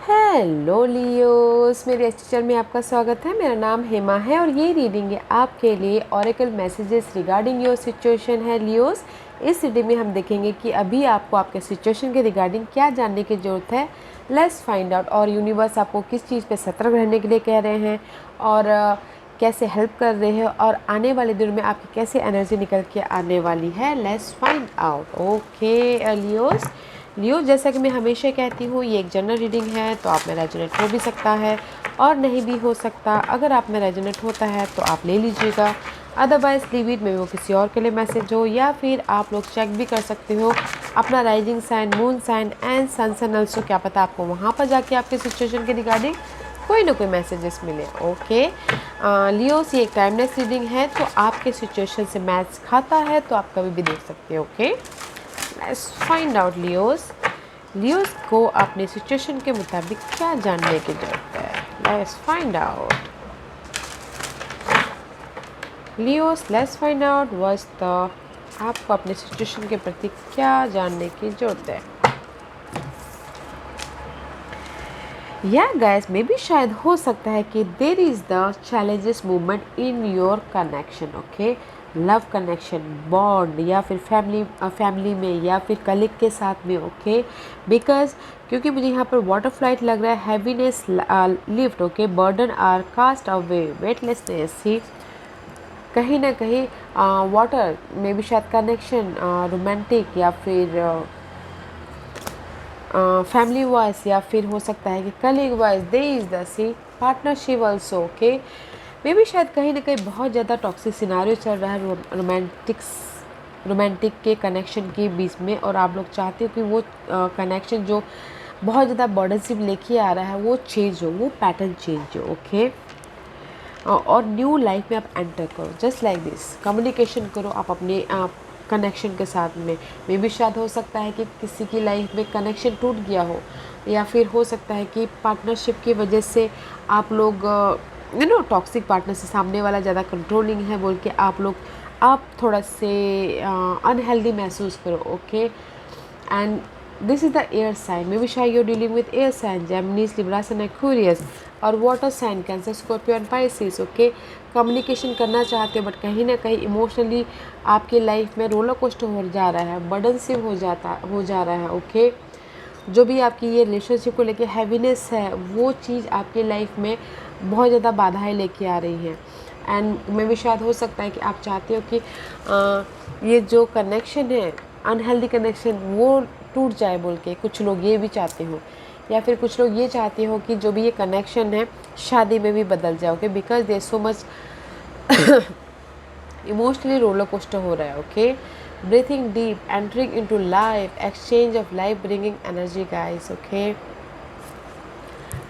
Hello Leos, मेरे इस channel में आपका स्वागत है। मेरा नाम हेमा है और ये रीडिंग है आपके लिए oracle messages regarding your situation है लियोस। इस रीडिंग में हम देखेंगे कि अभी आपको आपके सिचुएशन के रिगार्डिंग क्या जानने की ज़रूरत है। Let's find out. और यूनिवर्स आपको किस चीज़ पे सतर्क रहने के लिए कह रहे हैं और कैसे हेल्प कर रहे हैं और आने वाले दिनों में आपकी कैसे एनर्जी निकल के आने वाली है। Let's find out. ओके लियो, जैसा कि मैं हमेशा कहती हूँ, ये एक जनरल रीडिंग है, तो आप में रेजोनेट हो भी सकता है और नहीं भी हो सकता। अगर आप में रेजोनेट होता है तो आप ले लीजिएगा, अदरवाइज लीव इट। में वो किसी और के लिए मैसेज हो, या फिर आप लोग चेक भी कर सकते हो अपना rising sign, moon sign and sun sun also. क्या पता आपको वहाँ पर जाके आपके सिचुएशन के रिगार्डिंग कोई ना कोई मैसेजेस मिले। ओके लियोस, ये एक टाइमलेस रीडिंग है, तो आपके सिचुएशन से मैच खाता है तो आप कभी भी देख सकते हो। Okay, let's find out Leos को अपने सिचुएशन के मुताबिक क्या जानने की जरूरत है। Let's find out Leos, let's find out what's the आपको अपने सिचुएशन के प्रति क्या जानने की जरूरत है। या गाइस, मे भी शायद हो सकता है कि there is the challenges movement in your connection. Okay, love connection, bond, या फिर फैमिली में, या फिर कलीग के साथ में। ओके, बिकॉज क्योंकि मुझे यहाँ पर वाटर फ्लाइट लग रहा है, heaviness lift. Okay, burden are cast away, weightlessness ही कहीं ना कहीं वाटर में भी शायद कनेक्शन रोमांटिक या फिर फैमिली वाइज, या फिर हो सकता है कि colleague wise. They is the see partnership also. Okay, maybe शायद कहीं ना कहीं बहुत ज़्यादा टॉक्सिक सिनारियो चल रहा है रोमांटिक के कनेक्शन के बीच में, और आप लोग चाहते हो कि वो कनेक्शन जो बहुत ज़्यादा बर्डनशिप लेके आ रहा है वो चेंज हो, वो पैटर्न चेंज हो। ओके, और न्यू लाइफ में आप एंटर करो, जस्ट लाइक दिस। कम्युनिकेशन करो आप अपने कनेक्शन के साथ में। मे भी शायद हो सकता है कि किसी की लाइफ में कनेक्शन टूट गया हो, या फिर हो सकता है कि पार्टनरशिप की वजह से आप लोग टॉक्सिक पार्टनर से, सामने वाला ज़्यादा कंट्रोलिंग है बोल के आप थोड़ा से अनहेल्दी महसूस करो। Okay, and this is the air sign. Maybe शायद you're dealing with air sign, Gemini, Libra and Aquarius, और water sign, Cancer, Scorpio and Pisces. Okay, communication करना चाहते हो, बट कहीं ना कहीं इमोशनली आपकी लाइफ में रोलर कोस्टर हो जा रहा है, बर्डनशिप हो जा रहा है। ओके, जो भी आपकी ये रिलेशनशिप को लेके हैवीनेस है, वो चीज़ आपकी लाइफ में बहुत ज़्यादा बाधाएं लेके आ रही हैं। एंड मे भी शायद हो सकता है कि आप चाहते हो कि ये जो कनेक्शन है, अनहेल्दी कनेक्शन, वो टूट जाए बोल के। कुछ लोग ये भी चाहते हो, या फिर कुछ लोग ये चाहते हो कि जो भी ये कनेक्शन है शादी में भी बदल जाए। Okay, because there so much emotionally roller coaster हो रहा है। Okay, breathing deep, entering into life, exchange of life, bringing energy guys. Okay,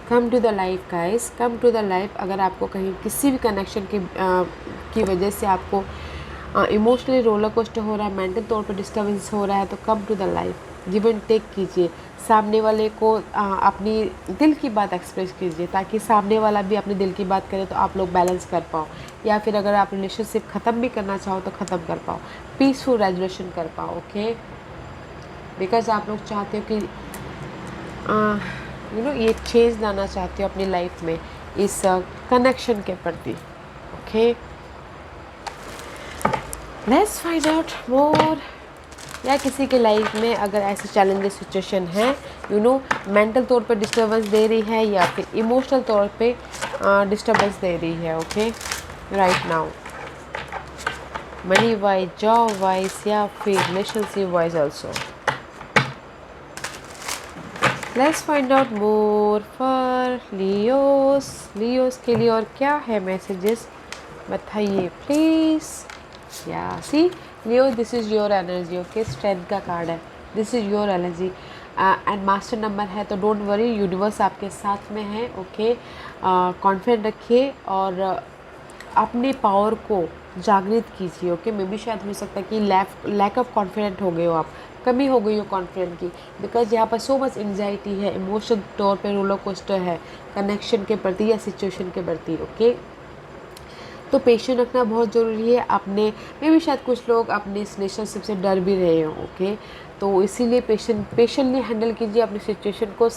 come to the life guys, come to the life. अगर आपको कहीं किसी भी कनेक्शन की वजह से आपको इमोशनली रोलर कोस्टर हो रहा है, मेंटल तौर पर डिस्टर्बेंस हो रहा है, तो come to the life, give and take कीजिए। सामने वाले को अपनी दिल की बात एक्सप्रेस कीजिए, ताकि सामने वाला भी अपने दिल की बात करे, तो आप लोग बैलेंस कर पाओ। या फिर अगर आप रिलेशनशिप ख़त्म भी करना चाहो तो ख़त्म कर पाओ, पीसफुल रेजोल्यूशन कर पाओ। ओके, बिकॉज आप लोग चाहते हो कि ये चेंज लाना चाहते हो अपनी लाइफ में, इस कनेक्शन के प्रति। ओके, लेट्स फाइंड आउट मोर। या किसी के लाइफ में अगर ऐसे चैलेंजेस सिचुएशन है, मेंटल तौर पे डिस्टर्बेंस दे रही है, या फिर इमोशनल तौर पे डिस्टर्बेंस दे रही है। Okay, right now, money wise, job wise, या फिर relationship wise also. Let's find out more for Leos के लिए और क्या है मैसेजेस, बताइए प्लीज़। या see Leo, this is your energy. Okay, strength का कार्ड है, this is your energy and master number है, तो डोंट वरी, यूनिवर्स आपके साथ में है। ओके, कॉन्फिडेंट रखिए और अपने पावर को जागृत कीजिए। ओके, मे भी शायद हो सकता है कि लैक ऑफ कॉन्फिडेंट हो गए हो आप, कमी हो गई हो कॉन्फिडेंट की, बिकॉज यहाँ पर सो मच एंजाइटी है, इमोशनल तौर पे रोलर कोस्टर है कनेक्शन के प्रति या सिचुएशन के प्रति। ओके, तो पेशेंस रखना बहुत ज़रूरी है अपने में भी। शायद कुछ लोग अपने इस रिलेशनशिप से डर भी रहे हो। ओके, तो इसीलिए पेशेंटली हैंडल कीजिए अपनी सिचुएशन को,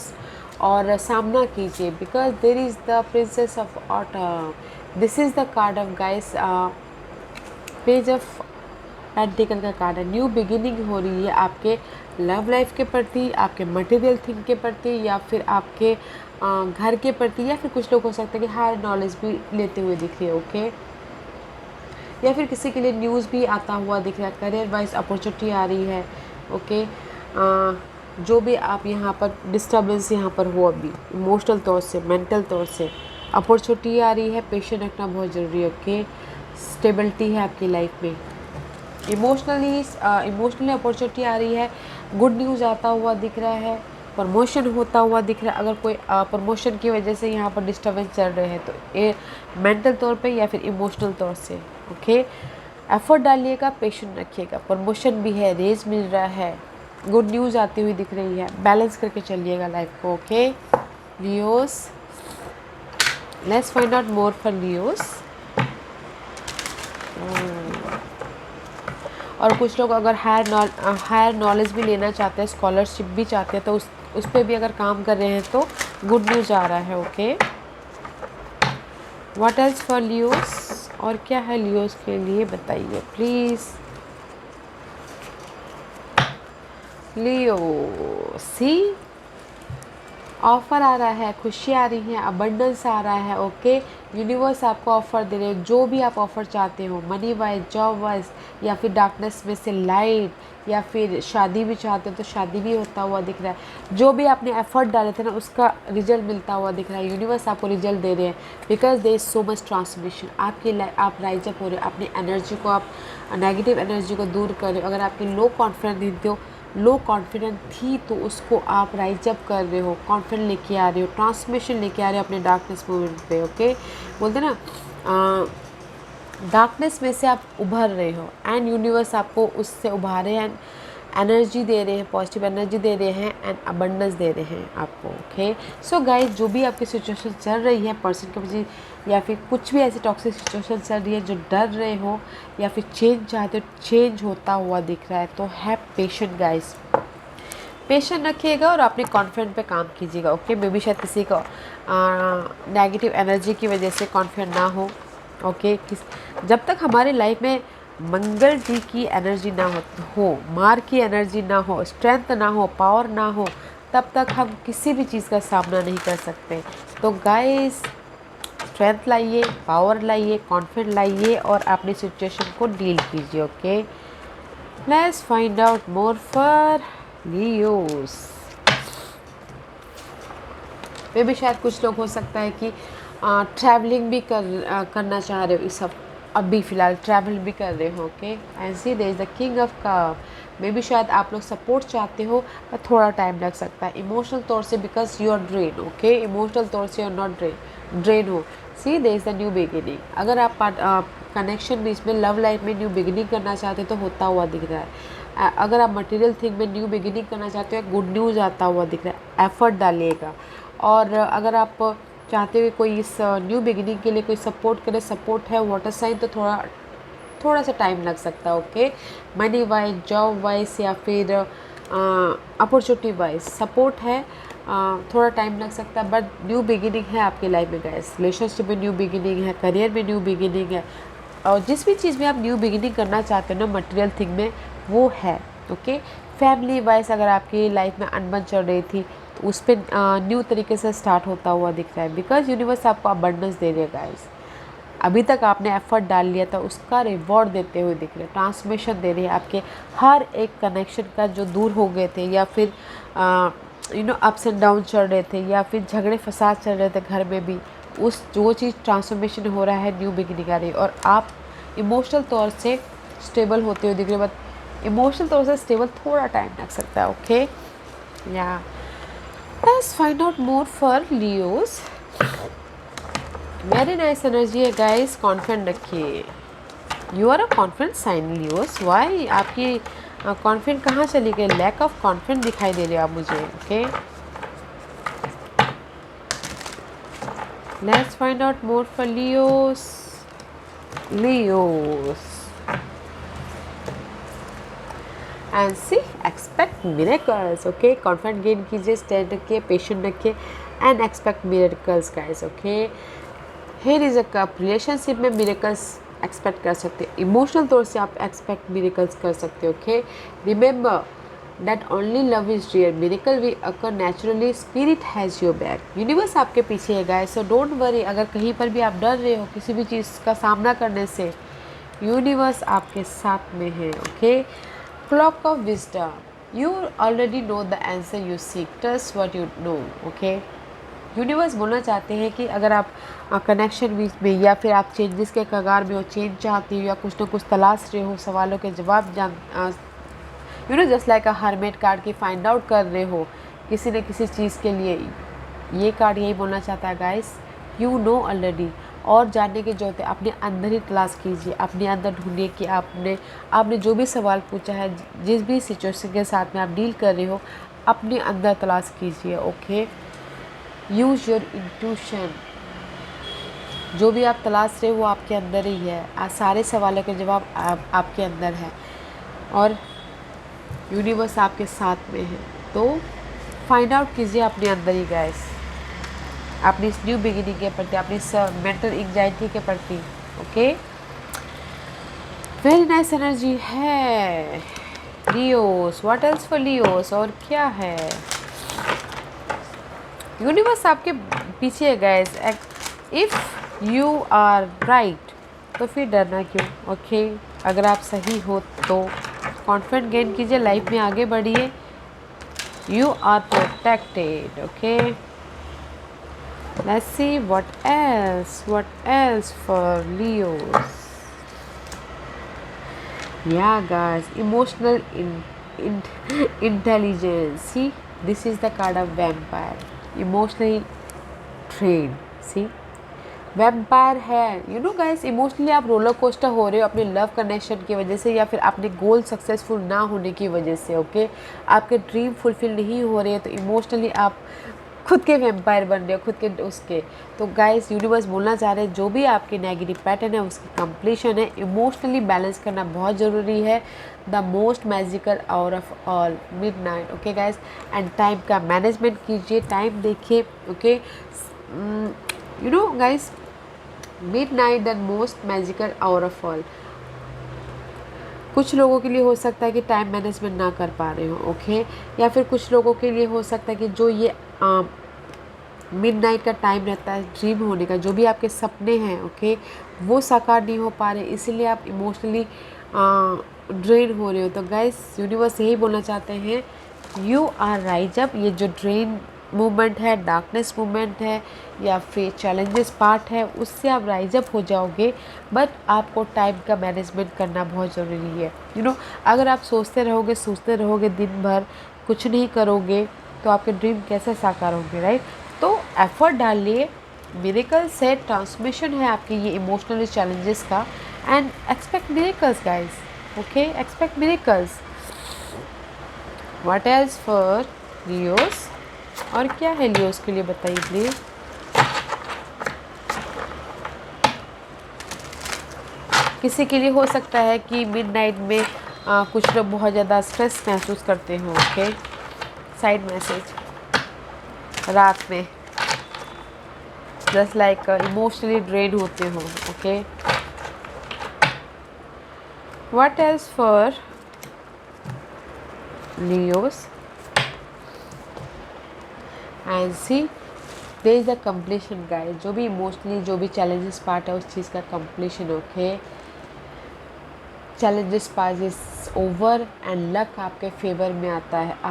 और सामना कीजिए, because there is the princess of autumn. This is the card of guys, page of pentacle का कार्ड है। न्यू बिगिनिंग हो रही है आपके लव लाइफ के प्रति, आपके मटेरियल थिंग के प्रति, या फिर आपके घर के प्रति, या फिर कुछ लोग हो सकते हैं कि हायर नॉलेज भी लेते हुए दिख रही है। ओके, या फिर किसी के लिए न्यूज़ भी आता हुआ दिख रहा है, करियर वाइज अपॉर्चुनिटी आ रही है। ओके, जो भी आप यहाँ पर डिस्टर्बेंस यहाँ पर हो अभी इमोशनल तौर से, मेंटल तौर से, अपॉर्चुनिटी आ रही है। पेशेंट रखना बहुत ज़रूरी है। ओके, स्टेबिलिटी है आपकी लाइफ में। इमोशनली अपॉर्चुनिटी आ रही है, गुड न्यूज़ आता हुआ दिख रहा है, प्रमोशन होता हुआ दिख रहा है। अगर कोई प्रमोशन की वजह से यहाँ पर डिस्टर्बेंस चल रहे हैं तो ये मेंटल तौर पे या फिर इमोशनल तौर से। ओके, एफर्ट डालिएगा, पेशेंट रखिएगा। प्रमोशन भी है, रेज मिल रहा है, गुड न्यूज़ आती हुई दिख रही है। बैलेंस करके चलिएगा लाइफ को। Okay Leos, let's find out more for Leos. और कुछ लोग अगर हायर नॉलेज भी लेना चाहते हैं, स्कॉलरशिप भी चाहते हैं, तो उस पर भी अगर काम कर रहे हैं तो गुड न्यूज़ आ रहा है। Okay, what else for Leos, और क्या है लियोस के लिए बताइए प्लीज़। लियो, सी ऑफ़र आ रहा है, खुशी आ रही है, अबंडेंस आ रहा है। ओके, यूनिवर्स आपको ऑफ़र दे रहे हैं, जो भी आप ऑफ़र चाहते हो, मनी वाइज, जॉब वाइज, या फिर डार्कनेस में से लाइट, या फिर शादी भी चाहते हो तो शादी भी होता हुआ दिख रहा है। जो भी आपने एफर्ट डाले थे ना उसका रिजल्ट मिलता हुआ दिख रहा है। यूनिवर्स आपको रिजल्ट दे रहे हैं, because there is so much transformation. आपकी लाइफ, आप राइज अप हो रहे हो, अपनी एनर्जी को, आप नेगेटिव एनर्जी को दूर कर रहे हो। अगर आपकी लो कॉन्फिडेंस थे, लो कॉन्फिडेंट थी, तो उसको आप राइज अप कर रहे हो, कॉन्फिडेंट लेके आ रहे हो, ट्रांसफॉर्मेशन लेके आ रहे हो अपने डार्कनेस मोमेंट पे। ओके, बोलते ना डार्कनेस में से आप उभर रहे हो, एंड यूनिवर्स आपको उससे उभारे हैं, एनर्जी दे रहे हैं, पॉजिटिव एनर्जी दे रहे हैं, एंड अबंडेंस दे रहे हैं आपको। ओके, सो गाइस, जो भी आपकी सिचुएशन चल रही है, पर्सन के वजह, या फिर कुछ भी ऐसी टॉक्सिक सिचुएशन चल रही है, जो डर रहे हो या फिर चेंज चाहते हो, चेंज होता हुआ दिख रहा है, तो है पेशेंट गाइस। पेशेंट रखिएगा और अपने कॉन्फिडेंट पे काम कीजिएगा। ओके, मे बी शायद किसी को नेगेटिव एनर्जी की वजह से कॉन्फिडेंट ना हो। ओके, जब तक हमारे लाइफ में मंगल जी की एनर्जी ना हो, मार की एनर्जी ना हो, स्ट्रेंथ ना हो, पावर ना हो, तब तक हम किसी भी चीज़ का सामना नहीं कर सकते। तो गाइस, स्ट्रेंथ लाइए, पावर लाइए, कॉन्फिडेंट लाइए और अपनी सिचुएशन को डील कीजिए। Okay, let's find out more for Leos. Maybe शायद कुछ लोग हो सकता है कि ट्रैवलिंग भी करना चाह रहे हो, इस सब अभी फ़िलहाल ट्रैवल भी कर रहे हो। Okay, and see there is the king of cup. Maybe शायद आप लोग सपोर्ट चाहते हो, पर थोड़ा टाइम लग सकता है इमोशनल तौर से, because you are drain. Okay, emotional तौर से यू आर नॉट ड्रेन हो। See there is the new beginning. अगर आप कनेक्शन में, इसमें लव लाइफ में न्यू बिगिनिंग करना चाहते हो तो होता हुआ दिख रहा है। अगर आप मटेरियल थिंग में न्यू बिगिनिंग करना चाहते हो, गुड न्यूज़ आता हुआ दिख रहा है, एफर्ट डालिएगा। और अगर आप चाहते हो कोई इस न्यू बिगिनिंग के लिए कोई सपोर्ट करे, सपोर्ट है वाटर साइन, तो थोड़ा सा टाइम लग सकता है। Okay, money wise, job wise, या फिर अपॉर्चुनिटी वाइज सपोर्ट है, थोड़ा टाइम लग सकता है, बट न्यू बिगिनिंग है आपकी लाइफ में गाइस। रिलेशनशिप में न्यू बिगिनिंग है, करियर में न्यू बिगिनिंग है, और जिस भी चीज़ में आप न्यू बिगिनिंग करना चाहते हो ना, मटेरियल थिंग में, वो है। ओके, फैमिली वाइज अगर आपकी लाइफ में अनबन चल रही थी, तो उस पर न्यू तरीके से स्टार्ट होता हुआ दिख रहा है, बिकॉज यूनिवर्स आपको अबंडेंस दे रही है गाइस। अभी तक आपने एफर्ट डाल लिया था, उसका रिवॉर्ड देते हुए दिख रहे हैं, ट्रांसफॉर्मेशन दे रही है आपके हर एक कनेक्शन का, जो दूर हो गए थे, या फिर अप्स एंड डाउन चल रहे थे, या फिर झगड़े फसाद चल रहे थे घर में भी, वो चीज़ ट्रांसफॉर्मेशन हो रहा है, न्यू बिगिनिंग आ रही है, और आप इमोशनल तौर से स्टेबल होते हुए दिख रहे हैं। बट इमोशनल तौर से स्टेबल थोड़ा टाइम लग सकता है। ओके, या let's find out more for Leos. Very nice energy है गाइस, कॉन्फिडेंट रखिए। You are a confident sign Leos. Why आपकी कॉन्फिडेंट कहाँ चली गई? लैक ऑफ कॉन्फिडेंट दिखाई दे रही है आप मुझे। Okay, let's find out more for Leos. Leos, and see expect miracles. Okay, confident gain कीजिए, स्टैंड रखिए, पेशेंट रखिए and expect miracles guys. Okay, here is a cup. Relationship में मिरेकल्स एक्सपेक्ट कर सकते हैं, इमोशनल तौर से आप एक्सपेक्ट मिरेकल्स कर सकते हो। Okay, remember that only love is real, miracle will occur naturally, spirit has your back. Universe आपके पीछे है गाइस, सो डोंट वरी। अगर कहीं पर भी आप डर रहे हो किसी भी चीज़ का सामना करने से, यूनिवर्स आपके साथ में है। Okay, clock of wisdom, you already know the answer you seek, trust what you know. Okay, universe बोलना चाहते हैं कि अगर आप कनेक्शन बीच में या फिर आप चेंजेस के कगार में हो, चेंज चाहते हो या कुछ ना कुछ तलाश रहे हो, सवालों के जवाब जस्ट लाइक अ हरमेट कार्ड की फाइंड आउट कर रहे हो किसी न किसी चीज़ के लिए, ये कार्ड यही बोलना चाहता है गाइस, यू नो ऑलरेडी। और जानने की जरूरत है, अपने अंदर ही तलाश कीजिए, अपने अंदर ढूंढिए कि आपने जो भी सवाल पूछा है, जिस भी सिचुएशन के साथ में आप डील कर रहे हो, अपने अंदर तलाश कीजिए। ओके, यूज योर इंट्यूशन, जो भी आप तलाश रहे हो वो आपके अंदर ही है, सारे सवालों के जवाब आपके अंदर है और यूनिवर्स आपके साथ में है। तो फाइंड आउट कीजिए अपने अंदर ही गाइस, अपनी इस न्यू बिगिनिंग के प्रति, अपनी मेंटल एंजाइटी के प्रति। ओके, वेरी नाइस एनर्जी है Leos. What else for Leos, और क्या है? यूनिवर्स आपके पीछे है guys. If you are right तो फिर डरना क्यों? ओके, अगर आप सही हो तो कॉन्फिडेंट गेन कीजिए, लाइफ में आगे बढ़िए, you are protected. Okay, let's see what else for Leos. या guys, emotional intelligence, see this is the card of vampire, emotionally train. See vampire है, यू नो गाइस, इमोशनली आप roller coaster हो रहे हो अपने लव कनेक्शन की वजह से या फिर अपने गोल सक्सेसफुल ना होने की वजह से। ओके, आपके ड्रीम फुलफिल नहीं हो रहे हैं तो इमोशनली आप खुद के वैम्पायर बन रहे हो, खुद के उसके। तो गाइस, यूनिवर्स बोलना चाह रहे हैं जो भी आपकी नेगेटिव पैटर्न है उसकी कंप्लीशन है, इमोशनली बैलेंस करना बहुत ज़रूरी है। The most magical hour of all, midnight. Okay guys, and time का मैनेजमेंट कीजिए, टाइम देखिए। Okay, you know guys, midnight the most magical hour of all. कुछ लोगों के लिए हो सकता है कि टाइम मैनेजमेंट ना कर पा रहे हो। ओके, या फिर कुछ लोगों के लिए हो सकता है कि जो ये मिडनाइट का टाइम रहता है ड्रीम होने का, जो भी आपके सपने हैं, ओके, वो साकार नहीं हो पा रहे, इसीलिए आप इमोशनली ड्रेन हो रहे हो। तो गाइस, यूनिवर्स यही बोलना चाहते हैं, यू आर राइज अप। ये जो ड्रेन मूवमेंट है, डार्कनेस मूवमेंट है या फिर चैलेंजेस पार्ट है, उससे आप राइज अप हो जाओगे, बट आपको टाइम का मैनेजमेंट करना बहुत ज़रूरी है। यू नो, अगर आप सोचते रहोगे दिन भर, कुछ नहीं करोगे तो आपके ड्रीम कैसे साकार होंगे, राइट? तो एफर्ट डालिए, मिरेकल से ट्रांसमिशन है आपके ये इमोशनल चैलेंजेस का, and expect miracles guys. Okay, expect miracles. What else for Leos, और क्या है लियोस के लिए बताइए प्लीज। किसी के लिए हो सकता है कि मिडनाइट में कुछ लोग बहुत ज़्यादा स्ट्रेस महसूस करते हो। ओके, साइड मैसेज, रात में जस्ट लाइक इमोशनली ड्रेन होते हो। Okay, what else for Leos, and see there is the completion guys. जो भी इमोशनली जो भी चैलेंजेस पार्ट है उस चीज़ का completion. Okay, challenges part is over and luck आपके फेवर में आ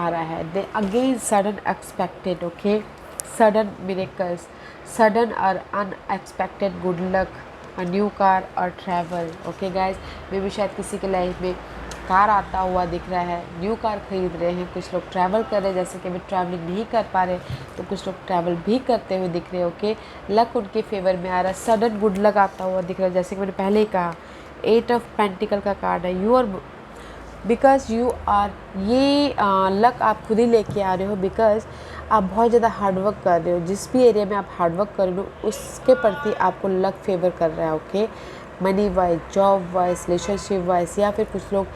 रहा है। They again sudden expected, okay, sudden miracles, sudden और unexpected good luck, a new car और travel. Okay guys, maybe शायद किसी के लाइफ में कार आता हुआ दिख रहा है, न्यू कार खरीद रहे हैं, कुछ लोग ट्रैवल कर रहे हैं, जैसे कि अभी ट्रैवलिंग नहीं कर पा रहे तो कुछ लोग ट्रैवल भी करते हुए दिख रहे हैं। ओके, लक उनके फेवर में आ रहा है, सडन गुड लक आता हुआ दिख रहा है, जैसे कि मैंने पहले ही कहा, 8 ऑफ पेंटिकल का कार्ड है। You are because you are, ये लक आप खुद ही लेके आ रहे हो, बिकॉज आप बहुत ज़्यादा हार्डवर्क कर रहे हो, जिस भी एरिया में आप हार्डवर्क कर रहे हो उसके प्रति आपको लक फेवर कर रहा है। Okay, money wise, job wise, relationship wise, या फिर कुछ लोग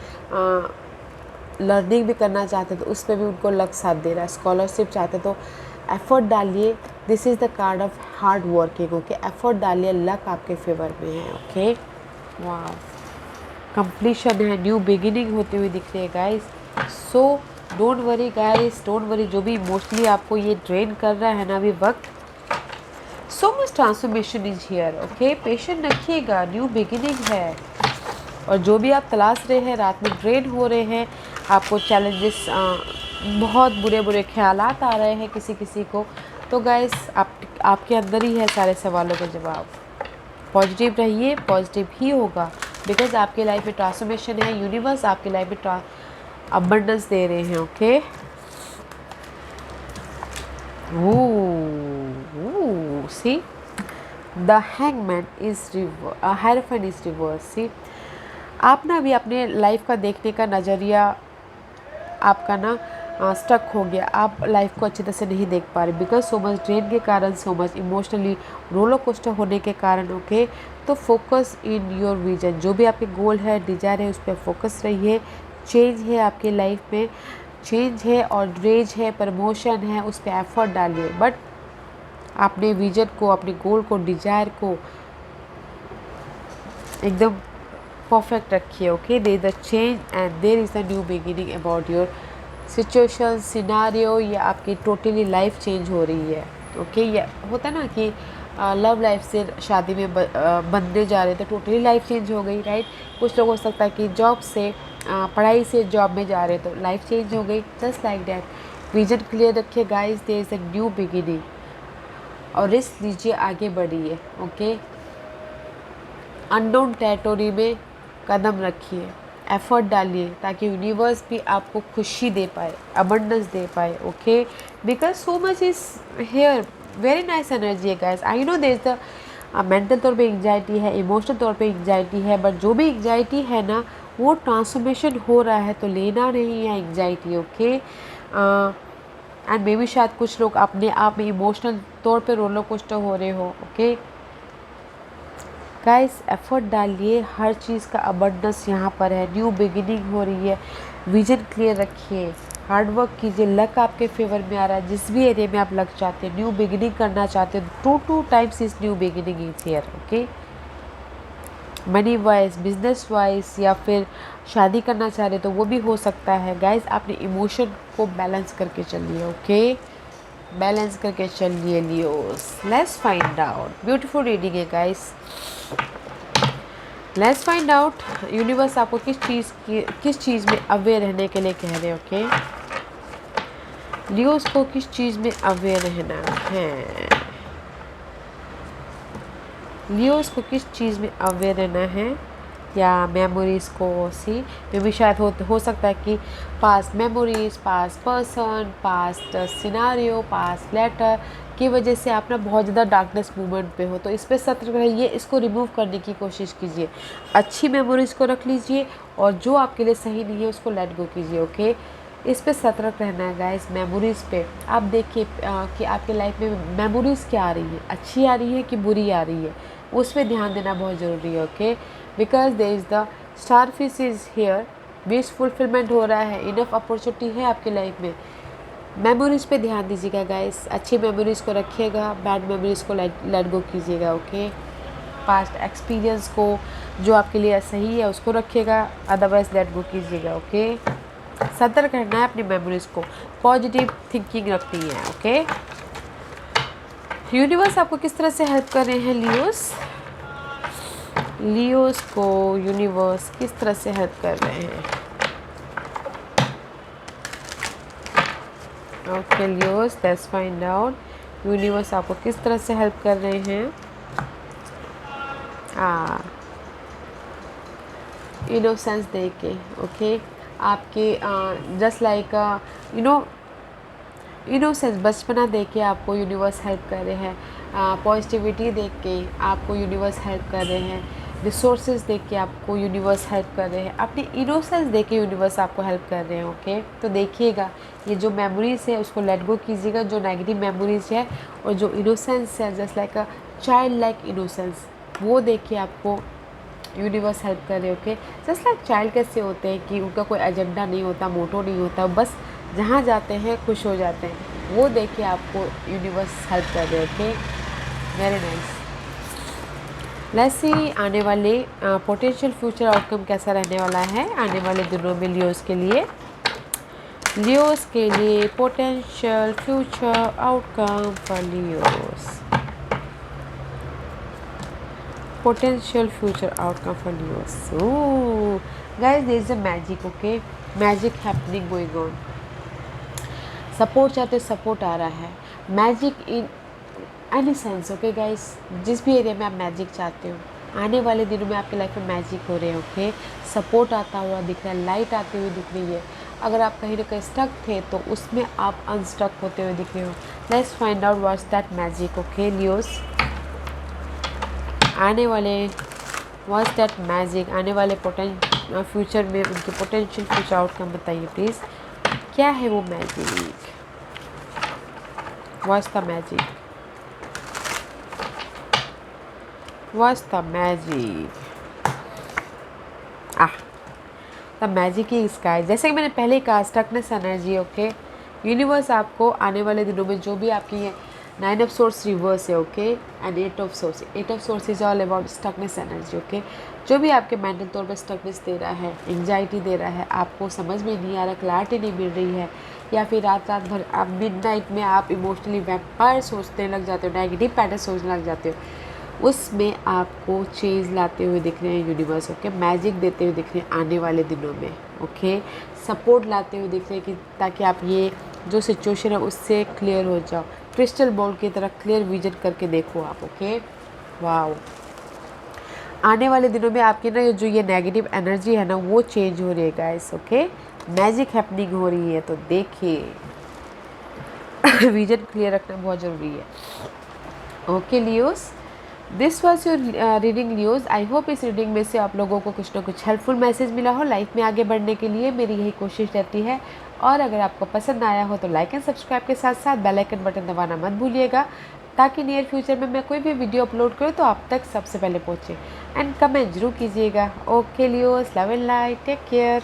लर्निंग भी करना चाहते तो उस पर भी उनको लक साथ दे रहा है। स्कॉलरशिप चाहते तो एफ़र्ट डालिए, this is the card of hard working. Okay, effort डालिए, लक आपके फेवर में है। ओके, वाह, कंप्लीशन है, न्यू बिगिनिंग होते हुए दिख रही है guys. So don't worry guys, don't worry, जो भी इमोशनली आपको ये ड्रेन कर रहा है ना अभी वक्त, सो much transformation is here. Okay, patient रखिएगा, न्यू बिगिनिंग है। और जो भी आप तलाश रहे हैं, रात में ड्रेन हो रहे हैं, आपको चैलेंजेस, बहुत बुरे बुरे ख्यालात आ रहे हैं किसी किसी को, तो गाइस आपके अंदर ही है सारे सवालों का जवाब। पॉजिटिव रहिए, पॉजिटिव ही होगा, बिकॉज आपके लाइफ में ट्रांसफॉर्मेशन है। यूनिवर्स आपके लाइफ में अबंडेंस दे रहे हैं। Okay, see the hangman is hierophant is reverse. See आप ना अभी अपने लाइफ का देखने का नज़रिया आपका ना स्टक हो गया, आप लाइफ को अच्छी तरह से नहीं देख पा रहे, बिकॉज सो मच ड्रेन के कारण, सो मच इमोशनली रोलर कोस्टर होने के कारण। ओके, तो फोकस इन योर विजन, जो भी आपके गोल है, डिज़ायर है, उस पर फोकस रहिए। चेंज है आपके लाइफ में, चेंज है और रेज है, प्रमोशन है, उस पर एफर्ट डालिए। बट अपने विजन को, अपने गोल को, डिज़ायर को एकदम परफेक्ट रखिए। Okay, there is a change and there is a new beginning about your situation, scenario, या आपकी टोटली लाइफ चेंज हो रही है। ओके, ये होता है ना कि लव लाइफ से शादी में बनने जा रहे थे, टोटली लाइफ चेंज हो गई, राइट। कुछ लोग हो सकता है कि जॉब से पढ़ाई से जॉब में जा रहे तो लाइफ चेंज हो गई, just like that. Vision clear रखिए guys, there is a new beginning, और रिस्क लीजिए, आगे बढ़िए। ओके, अननोन टेरिटोरी में कदम रखिए, एफर्ट डालिए, ताकि यूनिवर्स भी आपको खुशी दे पाए, अबंडेंस दे पाए। Okay, because so much is here, very nice energy है guys. I know there is the mental तौर पे एंग्जाइटी है, इमोशनल तौर पे एंग्जाइटी है, बट जो भी एंग्जाइटी है ना, वो ट्रांसफॉर्मेशन हो रहा है, तो लेना नहीं है anxiety. Okay, and may be शायद कुछ लोग अपने आप में इमोशनल तौर पे रोलर कोस्टर हो रहे हो। ओके गाइस, एफर्ट डालिए, हर चीज़ का अबंडेंस यहाँ पर है, न्यू बिगिनिंग हो रही है। विजन क्लियर रखिए, हार्ड वर्क कीजिए, लक आपके फेवर में आ रहा है। जिस भी एरिया में आप लक चाहते हैं, न्यू बिगिनिंग करना चाहते हो, two times is new beginning is here. Okay, money wise, business wise, या फिर शादी करना चाह रहे तो वो भी हो सकता है। गाइस, अपने इमोशन को बैलेंस करके चलिए। ओके, बैलेंस करके चलिए Leos. Let's find out, beautiful reading है guys. Let's find out universe आपको किस चीज़ में अवेयर रहने के लिए कह रहे हैं। ओके, लियोस को किस चीज़ में अवेयर रहना है, लियोस को किस चीज़ में अवेयर रहना है, या मेमोरीज़ को। सी मे भी शायद हो सकता है कि past memories, past person, past scenario, past letter की वजह से आप ना बहुत ज़्यादा डार्कनेस मूवमेंट पे हो, तो इस पर सतर्क रहिए, इसको रिमूव करने की कोशिश कीजिए। अच्छी मेमोरीज़ को रख लीजिए, और जो आपके लिए सही नहीं है उसको लेट गो कीजिए। ओके, इस पे सतर्क रहना है गाइस। मेमोरीज़ पे आप देखिए कि आपके लाइफ में मेमोरीज़ क्या आ रही है, अच्छी आ रही है कि बुरी आ रही है, उस पर ध्यान देना बहुत ज़रूरी है। Okay, because there is the star fish is here, wish fulfilment हो रहा है, इनफ अपॉर्चुनिटी है आपके लाइफ में। मेमोरीज़ पे ध्यान दीजिएगा गाइस, अच्छी मेमोरीज़ को रखिएगा, बैड मेमोरीज़ को लेट गो कीजिएगा। ओके, पास्ट एक्सपीरियंस को जो आपके लिए सही है उसको रखिएगा, अदरवाइज लेट गो कीजिएगा। ओके, सतर्क रहना है, अपनी मेमोरीज़ को पॉजिटिव थिंकिंग रखनी है। ओके, यूनिवर्स आपको किस तरह से हेल्प कर रहे हैं लियोस, लियोस को यूनिवर्स किस तरह से हेल्प कर रहे हैं। Okay Leos, let's find out universe आपको किस तरह से हेल्प कर रहे हैं। इनोसेंस दे के। ओके, आपके जस्ट लाइक इनोसेंस, बचपना दे के आपको यूनिवर्स हेल्प कर रहे हैं, पॉजिटिविटी देख के आपको यूनिवर्स हेल्प कर रहे हैं, रिसोर्सेज देख के आपको यूनिवर्स हेल्प कर रहे हैं, अपनी इनोसेंस देख के यूनिवर्स आपको हेल्प कर रहे हैं। ओके, तो देखिएगा ये जो मेमोरीज़ है उसको लेट गो कीजिएगा, जो नेगेटिव मेमोरीज़ है, और जो इनोसेंस है just like a child like innocence, वो देख के आपको यूनिवर्स हेल्प कर रहे, ओके। जस्ट लाइक चाइल्ड कैसे होते हैं कि उनका कोई एजेंडा नहीं होता, मोटो नहीं होता, बस जहाँ जाते हैं खुश हो जाते हैं, वो देख के आपको यूनिवर्स हेल्प कर रहे, okay. Very nice. Let's see आने वाले पोटेंशियल फ्यूचर आउटकम कैसा रहने वाला है आने वाले दिनों में लियोस के लिए। लियोस के लिए potential future outcome for Leos. Potential future outcome for Leos. Oh, guys, there is a magic, okay? Magic happening going on. Support चाहते सपोर्ट आ रहा है, magic in any sense, okay guys. जिस भी area में आप magic चाहते हो आने वाले दिनों में आपकी लाइफ में मैजिक हो रहे हैं, ओके। सपोर्ट आता हुआ दिख रहा है, लाइट आती हुई दिख रही है। अगर आप कहीं ना कहीं स्टक थे तो उसमें आप अनस्टक होते हुए दिख रहे हो। Let's find out what's that magic, okay Leos. आने वाले व्हाट्स दैट मैजिक, आने वाले फ्यूचर में उनके पोटेंशियल फ्यूचर आउटकम बताइए प्लीज़। क्या है वो magic? What's the magic? What's the magic? The magic he sky. जैसे कि मैंने पहले ही कहा, स्टकनेस एनर्जी, ओके। यूनिवर्स आपको आने वाले दिनों में जो भी आपकी ये 9 ऑफ सोर्स रिवर्स है, okay, and 8 of source. 8 of source is all about stuckness energy, okay. जो भी आपके मेंटल तौर पर स्टकनेस दे रहा है, एंग्जाइटी दे रहा है, आपको समझ में नहीं आ रहा, क्लैरिटी नहीं मिल रही है, या फिर रात रात भर आप मिडनाइट में आप इमोशनली वैम्पायर सोचने लग जाते हो, नेगेटिव पैटर्न सोचने लग जाते हो, उसमें आपको चेंज लाते हुए दिख रहे हैं यूनिवर्स, ओके। मैजिक देते हुए दिख रहे हैं आने वाले दिनों में, ओके। सपोर्ट लाते हुए दिख रहे हैं कि ताकि आप ये जो सिचुएशन है उससे क्लियर हो जाओ। क्रिस्टल बॉल की तरह क्लियर विजन करके देखो आप, ओके। वाओ, आने वाले दिनों में आपकी ना जो ये नेगेटिव एनर्जी है ना वो चेंज हो रही है गाइस, ओके। मैजिक हैपनिंग हो रही है, तो देखिए विजन क्लियर रखना बहुत ज़रूरी है, okay Leos. This was your reading Leos. I hope इस रीडिंग में से आप लोगों को कुछ ना कुछ हेल्पफुल मैसेज मिला हो लाइफ में आगे बढ़ने के लिए। मेरी यही कोशिश रहती है। और अगर आपको पसंद आया हो तो लाइक एंड सब्सक्राइब के साथ साथ बेल आइकन बटन दबाना मत भूलिएगा, ताकि नियर फ्यूचर में मैं कोई भी वीडियो अपलोड करूँ तो आप तक सबसे पहले पहुँचे। एंड कमेंट जरूर कीजिएगा। Okay Leos, love and light, take care.